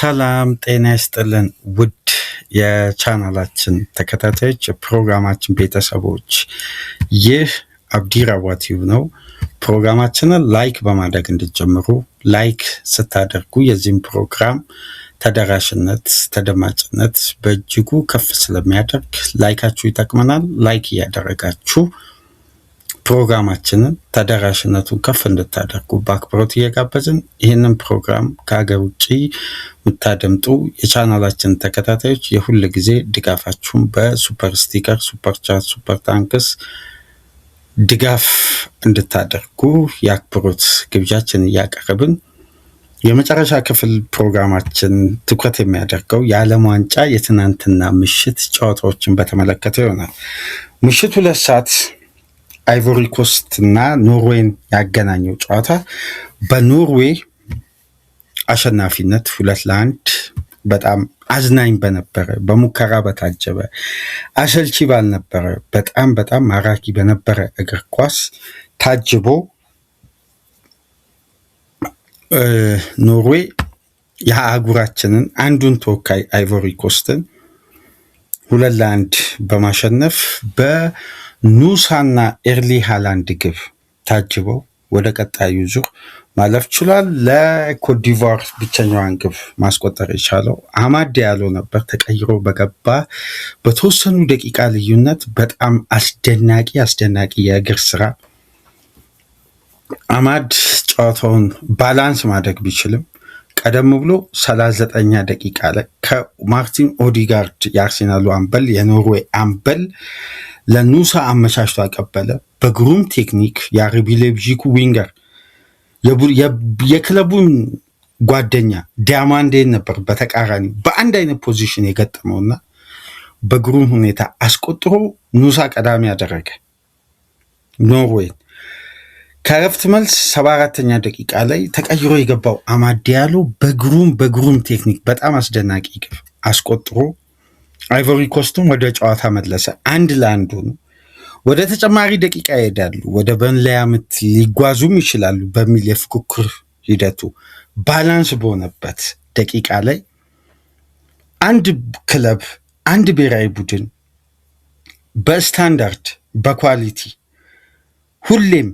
ሰላም ጤና ይስጥልን ውድ የቻናላችን ተከታታዮች የፕሮግራማችን ቤተሰቦች ይህ አብዲ ራዋቲው ነው። ፕሮግራማችንን ላይክ በማድረግ እንድትጀምሩ ላይክ ስታደርጉ የዚህን ፕሮግራም ተደራሽነት ተደማጭነት በእጅጉ ከፍ ስለሚያደርግ ላይካችሁ ይጠቅመናል። ላይክ እያደረጋችሁ ፕሮግራማችንን ተደራሽነቱን ከፍ እንድታደርጉ በአክብሮት እየጋበዝን ይህንን ፕሮግራም ከሀገር ውጭ የምታደምጡ የቻናላችን ተከታታዮች የሁል ጊዜ ድጋፋችሁን በሱፐር ስቲከር፣ ሱፐር ቻት፣ ሱፐር ታንክስ ድጋፍ እንድታደርጉ የአክብሮት ግብዣችን እያቀረብን የመጨረሻ ክፍል ፕሮግራማችን ትኩረት የሚያደርገው የዓለም ዋንጫ የትናንትና ምሽት ጨዋታዎችን በተመለከተ ይሆናል። ምሽት 2 ሰዓት አይቮሪ ኮስት እና ኖርዌይን ያገናኘው ጨዋታ በኖርዌይ አሸናፊነት 2-1 በጣም አዝናኝ በነበረ በሙከራ በታጀበ አሰልቺ ባልነበረ በጣም ማራኪ በነበረ እግር ኳስ ታጅቦ ኖርዌይ የአህጉራችንን አንዱን ተወካይ አይቮሪ ኮስትን 2-1 በማሸነፍ በኑሳና ኤርሊ ሃላንድ ግብ ታጅበው ወደ ቀጣዩ ዙር ማለፍ ችሏል። ለኮትዲቯር ብቸኛዋን ግብ ማስቆጠር የቻለው አማድ ዲያሎ ነበር። ተቀይሮ በገባ በተወሰኑ ደቂቃ ልዩነት በጣም አስደናቂ የእግር ስራ አማድ ጨዋታውን ባላንስ ማድረግ ቢችልም ቀደም ብሎ 39ኛ ደቂቃ ላይ ከማርቲን ኦዲጋርድ የአርሴናሉ አምበል የኖርዌይ አምበል ለኑሳ አመቻችቶ አቀበለ። በግሩም ቴክኒክ የአርቢ ሌይፕዚጉ ዊንገር የክለቡን ጓደኛ ዲያማንዴን ነበር በተቃራኒ በአንድ አይነት ፖዚሽን የገጠመውና በግሩም ሁኔታ አስቆጥሮ ኑሳ ቀዳሚ ያደረገ ኖርዌይን። ከረፍት መልስ 74ኛ ደቂቃ ላይ ተቀይሮ የገባው አማድ ዲያሎ በግሩም ቴክኒክ በጣም አስደናቂ ግብ አስቆጥሮ አይቮሪ ኮስቱን ወደ ጨዋታ መለሰ። 1-1 ነው። ወደ ተጨማሪ ደቂቃ ይሄዳሉ፣ ወደ መለያ ምት ሊጓዙም ይችላሉ በሚል የፉክክር ሂደቱ ባላንስ በሆነበት ደቂቃ ላይ አንድ ክለብ አንድ ብሔራዊ ቡድን በስታንዳርድ በኳሊቲ ሁሌም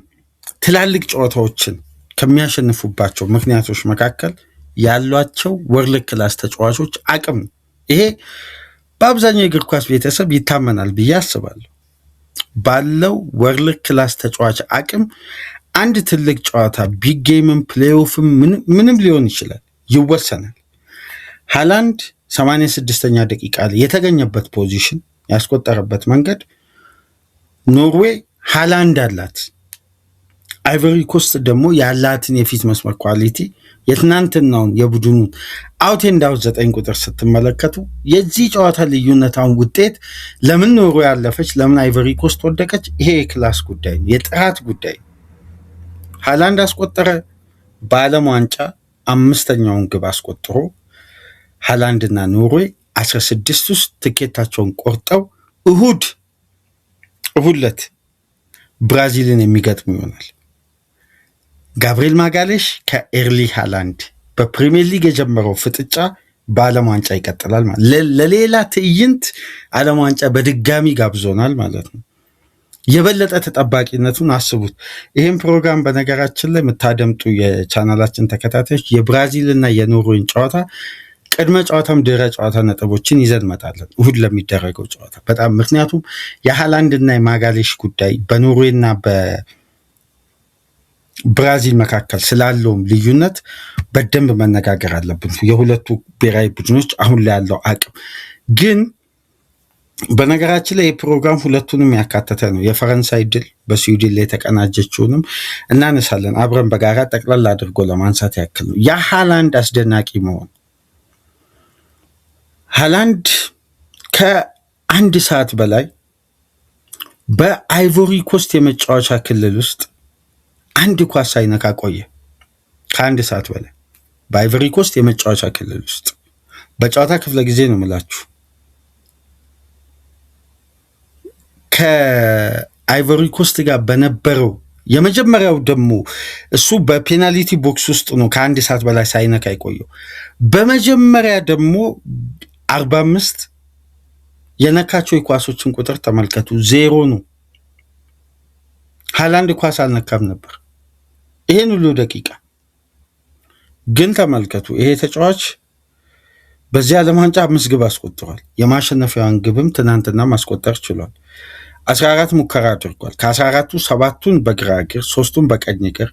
ትላልቅ ጨዋታዎችን ከሚያሸንፉባቸው ምክንያቶች መካከል ያሏቸው ወርልድ ክላስ ተጫዋቾች አቅም ነው። ይሄ በአብዛኛው የእግር ኳስ ቤተሰብ ይታመናል ብዬ አስባለሁ። ባለው ወርልድ ክላስ ተጫዋች አቅም አንድ ትልቅ ጨዋታ ቢግ ጌምም ፕሌይኦፍም ምንም ሊሆን ይችላል ይወሰናል። ሃላንድ 86ኛ ደቂቃ ላይ የተገኘበት ፖዚሽን ያስቆጠረበት መንገድ ኖርዌይ ሃላንድ አላት፣ አይቮሪ ኮስት ደግሞ ያላትን የፊት መስመር ኳሊቲ የትናንትናውን የቡድኑን አውት ኤንድ አውት 9 ቁጥር ስትመለከቱ የዚህ ጨዋታ ልዩነታውን ውጤት ለምን ኖርዌይ ያለፈች ለምን አይቮሪ ኮስት ወደቀች? ይሄ የክላስ ጉዳይ ነው፣ የጥራት ጉዳይ። ሃላንድ አስቆጠረ። በዓለም ዋንጫ 5ኛውን ግብ አስቆጥሮ ሃላንድና ኖርዌይ 16 ውስጥ ትኬታቸውን ቆርጠው እሁድ ዕለት ብራዚልን የሚገጥሙ ይሆናል። ጋብሪኤል ማጋሌሽ ከኤርሊ ሃላንድ በፕሪሚየር ሊግ የጀመረው ፍጥጫ በዓለም ዋንጫ ይቀጥላል ማለት ለሌላ ትዕይንት ዓለም ዋንጫ በድጋሚ ጋብዞናል ማለት ነው። የበለጠ ተጠባቂነቱን አስቡት። ይህም ፕሮግራም በነገራችን ላይ የምታደምጡ የቻናላችን ተከታታዮች የብራዚልና የኖርዌይን ጨዋታ ቅድመ ጨዋታም ድህረ ጨዋታ ነጥቦችን ይዘን እንመጣለን እሁድ ለሚደረገው ጨዋታ በጣም ምክንያቱም የሃላንድና የማጋሌሽ ጉዳይ በኖርዌይና ብራዚል መካከል ስላለውም ልዩነት በደንብ መነጋገር አለብን። የሁለቱ ብሔራዊ ቡድኖች አሁን ላይ ያለው አቅም ግን በነገራችን ላይ የፕሮግራም ሁለቱንም ያካተተ ነው። የፈረንሳይ ድል በስዊድን ላይ የተቀናጀችውንም እናነሳለን አብረን በጋራ ጠቅላላ አድርጎ ለማንሳት ያክል ነው። የሃላንድ አስደናቂ መሆን ሃላንድ ከ1 ሰዓት በላይ በአይቮሪ ኮስት የመጫወቻ ክልል ውስጥ አንድ ኳስ ሳይነካ ቆየ። ከ1 ሰዓት በላይ በአይቮሪ ኮስት የመጫወቻ ክልል ውስጥ በጨዋታ ክፍለ ጊዜ ነው የምላችሁ። ከአይቮሪ ኮስት ጋር በነበረው የመጀመሪያው ደግሞ እሱ በፔናልቲ ቦክስ ውስጥ ነው ከአንድ ሰዓት በላይ ሳይነካ የቆየው። በመጀመሪያ ደግሞ 45 የነካቸው የኳሶችን ቁጥር ተመልከቱ፣ 0 ነው። ሃላንድ ኳስ አልነካም ነበር ይሄን ሁሉ ደቂቃ። ግን ተመልከቱ ይሄ ተጫዋች በዚህ ዓለም ዋንጫ 5 ግብ አስቆጥሯል። የማሸነፊያውን ግብም ትናንትና ማስቆጠር ችሏል። 14 ሙከራ አድርጓል። ከ14ቱ 7ቱን በግራ እግር፣ 3ቱን በቀኝ እግር፣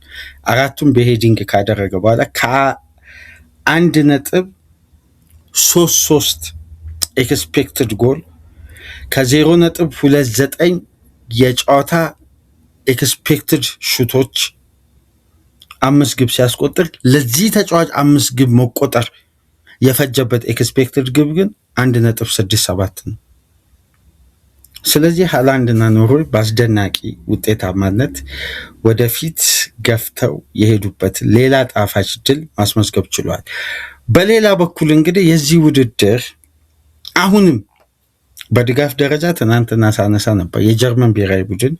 4ቱን በሄዲንግ ካደረገ በኋላ ከ1.33 ኤክስፔክትድ ጎል ከ0.29 የጨዋታ ኤክስፔክትድ ሹቶች 5 ግብ ሲያስቆጥር ለዚህ ተጫዋች 5 ግብ መቆጠር የፈጀበት ኤክስፔክትድ ግብ ግን 1.67 ነው። ስለዚህ ሃላንድና ኖርዌይ በአስደናቂ ውጤታማነት ወደፊት ገፍተው የሄዱበት ሌላ ጣፋጭ ድል ማስመዝገብ ችሏል። በሌላ በኩል እንግዲህ የዚህ ውድድር አሁንም በድጋፍ ደረጃ ትናንትና ሳነሳ ነበር የጀርመን ብሔራዊ ቡድን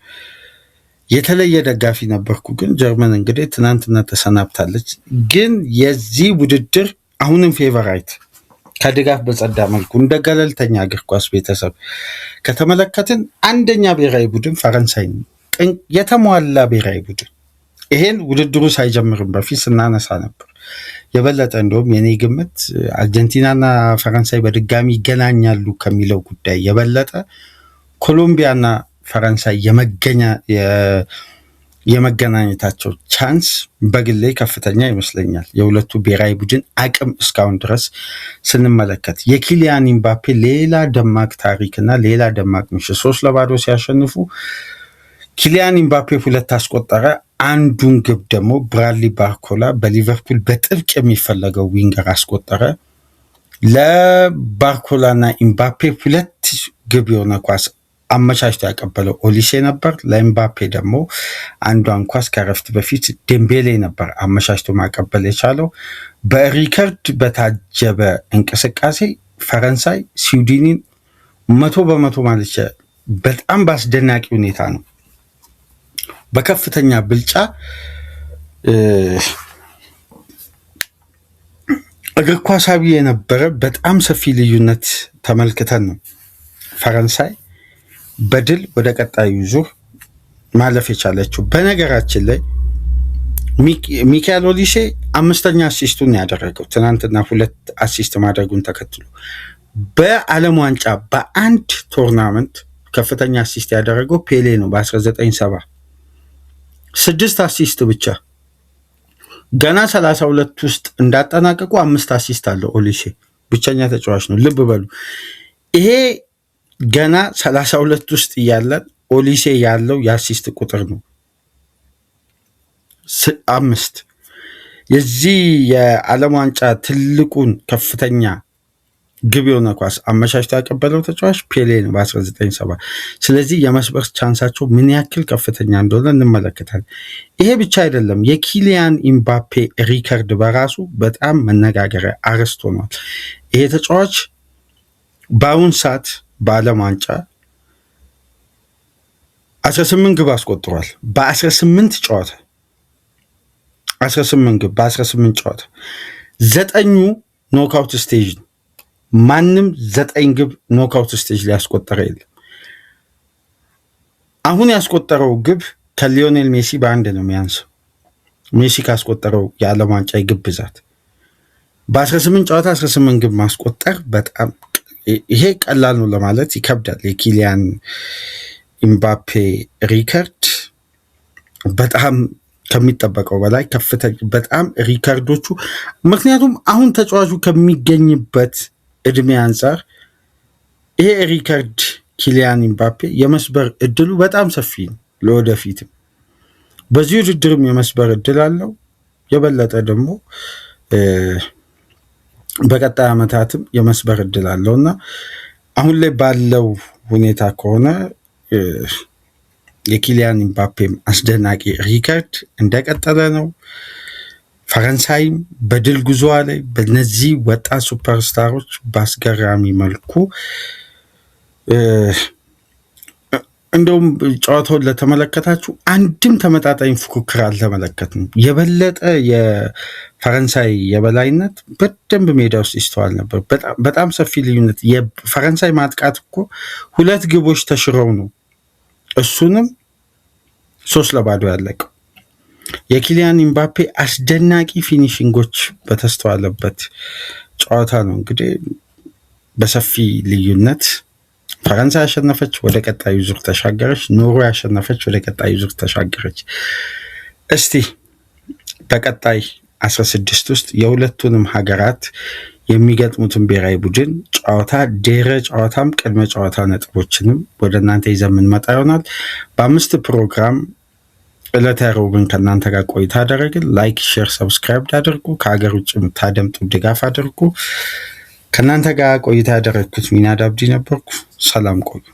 የተለየ ደጋፊ ነበርኩ። ግን ጀርመን እንግዲህ ትናንትና ተሰናብታለች። ግን የዚህ ውድድር አሁንም ፌቨራይት ከድጋፍ በጸዳ መልኩ እንደ ገለልተኛ እግር ኳስ ቤተሰብ ከተመለከትን አንደኛ ብሔራዊ ቡድን ፈረንሳይ ነው። የተሟላ ብሔራዊ ቡድን ይሄን ውድድሩ ሳይጀምርም በፊት ስናነሳ ነበር። የበለጠ እንደውም የኔ ግምት አርጀንቲናና ፈረንሳይ በድጋሚ ይገናኛሉ ከሚለው ጉዳይ የበለጠ ኮሎምቢያና ፈረንሳይ የመገናኘታቸው ቻንስ በግሌ ከፍተኛ ይመስለኛል። የሁለቱ ብሔራዊ ቡድን አቅም እስካሁን ድረስ ስንመለከት የኪሊያን ኢምባፔ ሌላ ደማቅ ታሪክና ሌላ ደማቅ ምሽት 3-0 ሲያሸንፉ ኪሊያን ኢምባፔ 2 አስቆጠረ። አንዱን ግብ ደግሞ ብራድሊ ባርኮላ በሊቨርፑል በጥብቅ የሚፈለገው ዊንገር አስቆጠረ። ለባርኮላና ኢምባፔ 2 ግብ የሆነ ኳስ አመቻችቶ ያቀበለው ኦሊሴ ነበር። ለኤምባፔ ደግሞ አንዷን ኳስ ከረፍት በፊት ዴምቤሌ ነበር አመቻችቶ ማቀበል የቻለው። በሪከርድ በታጀበ እንቅስቃሴ ፈረንሳይ ስዊድንን 100% ማለት በጣም በአስደናቂ ሁኔታ ነው በከፍተኛ ብልጫ እግር ኳሳዊ የነበረ በጣም ሰፊ ልዩነት ተመልክተን ነው ፈረንሳይ በድል ወደ ቀጣዩ ዙር ማለፍ የቻለችው። በነገራችን ላይ ሚካኤል ኦሊሴ 5ኛ አሲስቱን ያደረገው ትናንትና 2 አሲስት ማድረጉን ተከትሎ በዓለም ዋንጫ በአንድ ቶርናመንት ከፍተኛ አሲስት ያደረገው ፔሌ ነው በ1970 6 አሲስት ብቻ። ገና 32 ውስጥ እንዳጠናቀቁ 5 አሲስት አለው ኦሊሴ ብቸኛ ተጫዋች ነው። ልብ በሉ ይሄ ገና 32 ውስጥ እያለን ኦሊሴ ያለው የአሲስት ቁጥር ነው 5። የዚህ የዓለም ዋንጫ ትልቁን ከፍተኛ ግብ የሆነ ኳስ አመቻችቶ ያቀበለው ተጫዋች ፔሌ ነው በ1970። ስለዚህ የመስበር ቻንሳቸው ምን ያክል ከፍተኛ እንደሆነ እንመለከታለን። ይሄ ብቻ አይደለም፣ የኪሊያን ኢምባፔ ሪከርድ በራሱ በጣም መነጋገሪያ አርዕስት ሆኗል። ይሄ ተጫዋች በአሁን ሰዓት በዓለም ዋንጫ 18 ግብ አስቆጥሯል። በ18 ጨዋታ 18 ግብ በ18 ጨዋታ 9ኙ ኖክአውት ስቴጅ ነው። ማንም 9 ግብ ኖክአውት ስቴጅ ሊያስቆጠረ የለም። አሁን ያስቆጠረው ግብ ከሊዮኔል ሜሲ በአንድ ነው የሚያንሰው። ሜሲ ካስቆጠረው የዓለም ዋንጫ የግብ ብዛት በ18 ጨዋታ 18 ግብ ማስቆጠር በጣም ይሄ ቀላል ነው ለማለት ይከብዳል። የኪሊያን ኢምባፔ ሪከርድ በጣም ከሚጠበቀው በላይ ከፍተኛ በጣም ሪከርዶቹ፣ ምክንያቱም አሁን ተጫዋቹ ከሚገኝበት እድሜ አንጻር ይሄ ሪከርድ ኪሊያን ኢምባፔ የመስበር እድሉ በጣም ሰፊ ነው። ለወደፊትም በዚህ ውድድርም የመስበር እድል አለው። የበለጠ ደግሞ በቀጣይ ዓመታትም የመስበር እድል አለውና አሁን ላይ ባለው ሁኔታ ከሆነ የኪሊያን ኢምባፔም አስደናቂ ሪከርድ እንደቀጠለ ነው። ፈረንሳይም በድል ጉዞዋ ላይ በነዚህ ወጣት ሱፐርስታሮች በአስገራሚ መልኩ እንደውም ጨዋታውን ለተመለከታችሁ አንድም ተመጣጣኝ ፉክክር አልተመለከትንም። የበለጠ የፈረንሳይ የበላይነት በደንብ ሜዳ ውስጥ ይስተዋል ነበር። በጣም ሰፊ ልዩነት። የፈረንሳይ ማጥቃት እኮ 2 ግቦች ተሽረው ነው እሱንም 3-0 ያለቀው። የኪሊያን ኢምባፔ አስደናቂ ፊኒሽንጎች በተስተዋለበት ጨዋታ ነው እንግዲህ በሰፊ ልዩነት ፈረንሳይ ያሸነፈች፣ ወደ ቀጣዩ ዙር ተሻገረች። ኖርዌይ ያሸነፈች፣ ወደ ቀጣዩ ዙር ተሻገረች። እስቲ በቀጣይ 16 ውስጥ የሁለቱንም ሀገራት የሚገጥሙትን ብሔራዊ ቡድን ጨዋታ፣ ድህረ ጨዋታም ቅድመ ጨዋታ ነጥቦችንም ወደ እናንተ ይዘን የምንመጣ ይሆናል። በ5 ፕሮግራም ዕለተ ሮብን ከእናንተ ጋር ቆይታ አደረግን። ላይክ፣ ሼር፣ ሰብስክራይብ አድርጉ። ከሀገር ውጭ የምታደምጡ ድጋፍ አድርጉ። ከእናንተ ጋር ቆይታ ያደረግኩት ሚናድ አብዲ ነበርኩ። ሰላም ቆዩ።